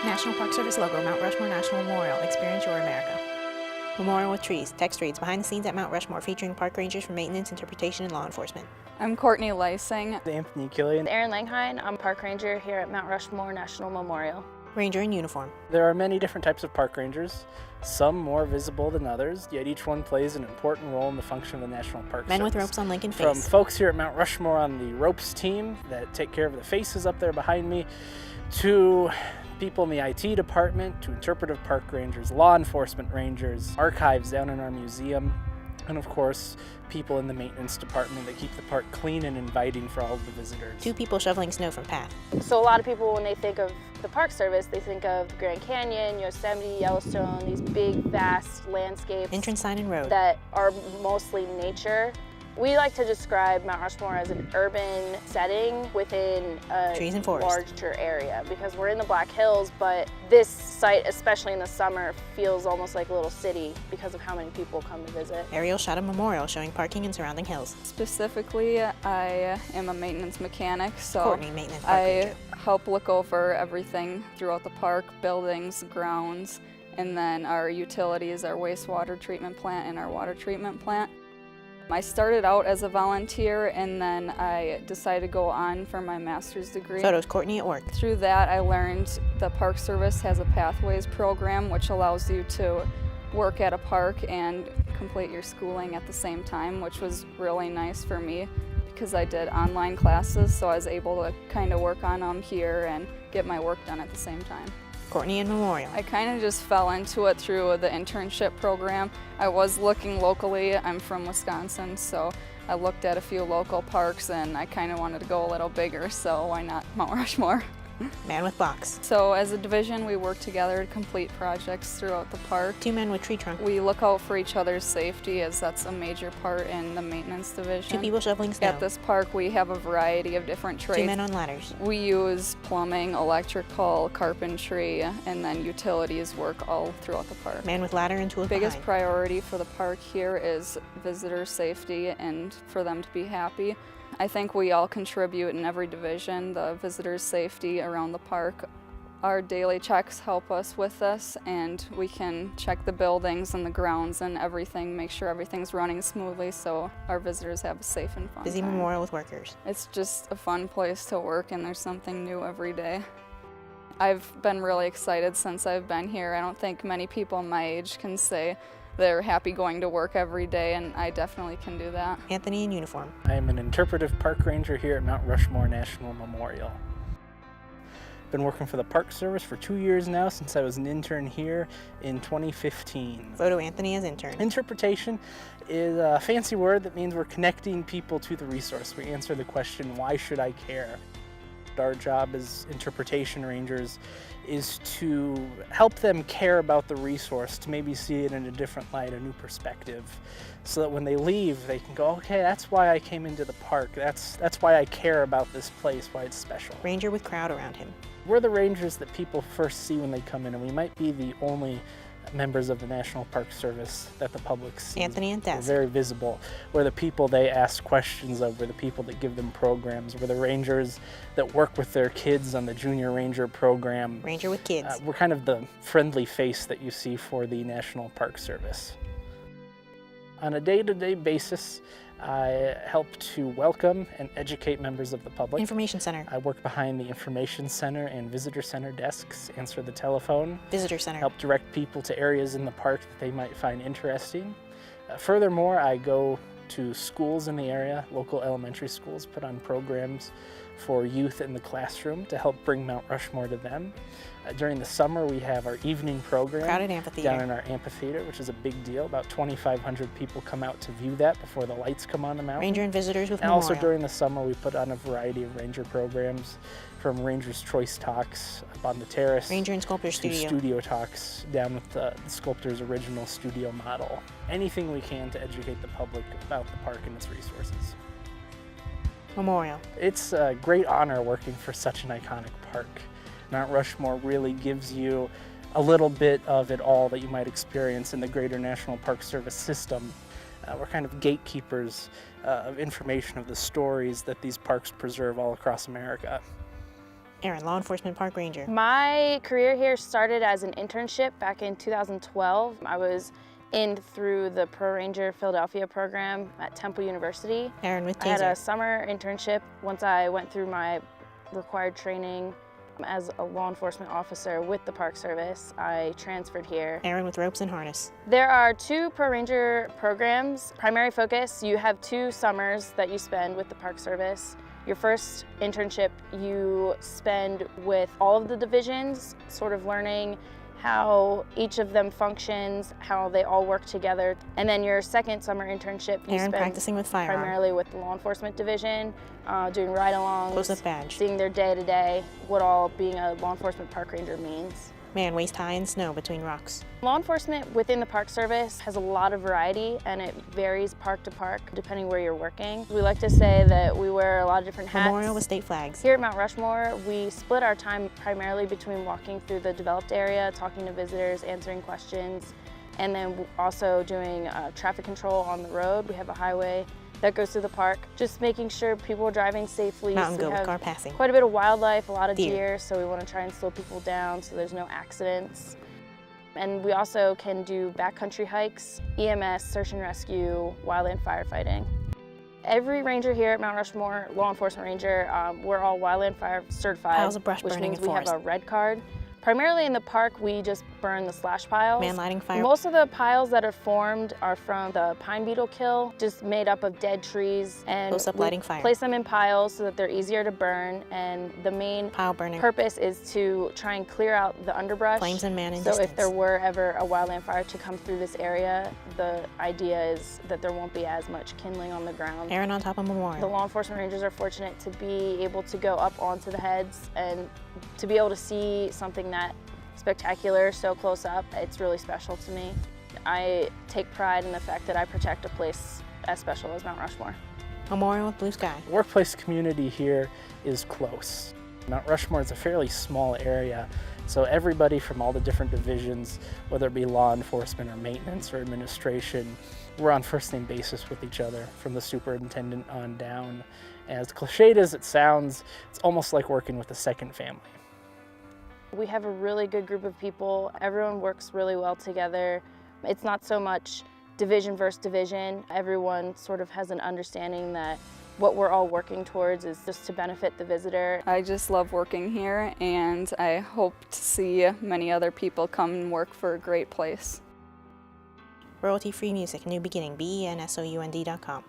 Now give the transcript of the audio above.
National Park Service logo, Mount Rushmore National Memorial. Experience your America. Memorial with trees. Text reads, behind the scenes at Mount Rushmore, featuring park rangers for maintenance, interpretation, and law enforcement. I'm Courtney Lysing. Anthony Killian. Erin Langhine. I'm Park Ranger here at Mount Rushmore National Memorial. Ranger in uniform. There are many different types of park rangers, some more visible than others, yet each one plays an important role in the function of the National Park Men Service. with ropes on Lincoln From face. folks here at Mount Rushmore on the ropes team that take care of the faces up there behind me, to people in the IT department, to interpretive park rangers, law enforcement rangers, archives down in our museum, and of course, people in the maintenance department that keep the park clean and inviting for all of the visitors. 2 people shoveling snow from path. So a lot of people, when they think of the Park Service, they think of the Grand Canyon, Yosemite, Yellowstone, these big, vast landscapes Entrance sign and road. that are mostly nature. We like to describe Mount Rushmore as an urban setting within a Trees and forest. larger area, because we're in the Black Hills, but this site, especially in the summer, feels almost like a little city because of how many people come to visit. Aerial shot of memorial showing parking and surrounding hills. Specifically, I am a maintenance mechanic, so Courtney, maintenance park I ranger. help look over everything throughout the park, buildings, grounds, and then our utilities, our wastewater treatment plant and our water treatment plant. I started out as a volunteer, and then I decided to go on for my master's degree. Photos, Courtney at work. Through that, I learned the Park Service has a Pathways program, which allows you to work at a park and complete your schooling at the same time, which was really nice for me because I did online classes, so I was able to kind of work on them here and get my work done at the same time. Courtney in memorial. I kind of just fell into it through the internship program. I was looking locally. I'm from Wisconsin, so I looked at a few local parks and I kind of wanted to go a little bigger, so why not Mount Rushmore? Man with box. So as a division, we work together to complete projects throughout the park. 2 men with tree trunk. We look out for each other's safety, as that's a major part in the maintenance 2 division. people shoveling snow. At this park, we have a variety of different 2 trades. men on ladders. We use plumbing, electrical, carpentry, and then utilities work all throughout the park. Man with ladder and tools Biggest behind. priority for the park here is visitor safety and for them to be happy. I think we all contribute in every division, the visitors' safety around the park. Our daily checks help us with this, and we can check the buildings and the grounds and everything, make sure everything's running smoothly so our visitors have a safe and fun Busy time. memorial with workers. It's just a fun place to work, and there's something new every day. I've been really excited since I've been here. I don't think many people my age can say they're happy going to work every day, and I definitely can do that. Anthony in uniform. I am an interpretive park ranger here at Mount Rushmore National Memorial. Been working for the Park Service for 2 years now, since I was an intern here in 2015. Photo, Anthony as intern. Interpretation is a fancy word that means we're connecting people to the resource. We answer the question, why should I care? Our job as interpretation rangers is to help them care about the resource, to maybe see it in a different light, a new perspective, so that when they leave, they can go, okay, that's why I came into the park. That's why I care about this place, why it's special. Ranger with crowd around him. We're the rangers that people first see when they come in, and we might be the only members of the National Park Service that the public sees. Anthony and We're desk. very visible. We're the people they ask questions of. We're the people that give them programs. We're the rangers that work with their kids on the Junior Ranger program. Ranger with kids. We're kind of the friendly face that you see for the National Park Service. On a day-to-day basis, I help to welcome and educate members of the public. Information center. I work behind the Information Center and Visitor Center desks, answer the telephone, Visitor center. help direct people to areas in the park that they might find interesting. Furthermore, I go to schools in the area, local elementary schools, put on programs for youth in the classroom to help bring Mount Rushmore to them. During the summer, we have our evening program Crowded amphitheater. down in our amphitheater, which is a big deal. About 2,500 people come out to view that before the lights come on the mountain. Ranger and visitors with And memorial. also during the summer, we put on a variety of ranger programs, from Ranger's Choice Talks up on the terrace Ranger and sculptor to studio. studio talks down with the sculptor's original studio model. Anything we can to educate the public about the park and its resources. Memorial. It's a great honor working for such an iconic park. Mount Rushmore really gives you a little bit of it all that you might experience in the greater National Park Service system. We're kind of gatekeepers of information, of the stories that these parks preserve all across America. Erin, law enforcement park ranger. My career here started as an internship back in 2012. I was in through the Pro Ranger Philadelphia program at Temple University. Erin with I had taser. a summer internship. Once I went through my required training as a law enforcement officer with the Park Service, I transferred here. Erin with ropes and harness. There are 2 Pro Ranger programs. Primary focus, you have 2 summers that you spend with the Park Service. Your first internship you spend with all of the divisions, sort of learning how each of them functions, how they all work together. And then your second summer internship, you Erin spend practicing with firearm. primarily with the law enforcement division, doing ride-alongs, Close-up badge. seeing their day-to-day, what all being a law enforcement park ranger means. Man waist high in snow between rocks. Law enforcement within the Park Service has a lot of variety, and it varies park to park depending where you're working. We like to say that we wear a lot of different hats. Memorial with state flags. Here at Mount Rushmore, we split our time primarily between walking through the developed area, talking to visitors, answering questions, and then also doing traffic control on the road. We have a highway that goes through the park, just making sure people are driving safely. Mountain So we goat with have car passing. quite a bit of wildlife, a lot of Deer. deer, so we want to try and slow people down so there's no accidents. And we also can do backcountry hikes, EMS, search and rescue, wildland firefighting. Every ranger here at Mount Rushmore, law enforcement ranger, we're all wildland fire certified, Piles of brush which burning means in we have forest. a red card. Primarily in the park, we just burn the slash piles. Man lighting fire. Most of the piles that are formed are from the pine beetle kill, just made up of dead trees, and Close-up we lighting fire. place them in piles so that they're easier to burn, and the main Pile burning. purpose is to try and clear out the underbrush. Flames and man in So distance. if there were ever a wildland fire to come through this area, the idea is that there won't be as much kindling on the ground. Erin on top of The Memorial. law enforcement rangers are fortunate to be able to go up onto the heads and to be able to see something that spectacular so close up. It's really special to me. I take pride in the fact that I protect a place as special as Mount Rushmore. Memorial with blue sky. The workplace community here is close. Mount Rushmore is a fairly small area, so everybody from all the different divisions, whether it be law enforcement or maintenance or administration, we're on first name basis with each other, from the superintendent on down. As cliched as it sounds, it's almost like working with a second family. We have a really good group of people. Everyone works really well together. It's not so much division versus division. Everyone sort of has an understanding that what we're all working towards is just to benefit the visitor. I just love working here, and I hope to see many other people come and work for a great place. Royalty-free music, New Beginning, BENSOUND.com.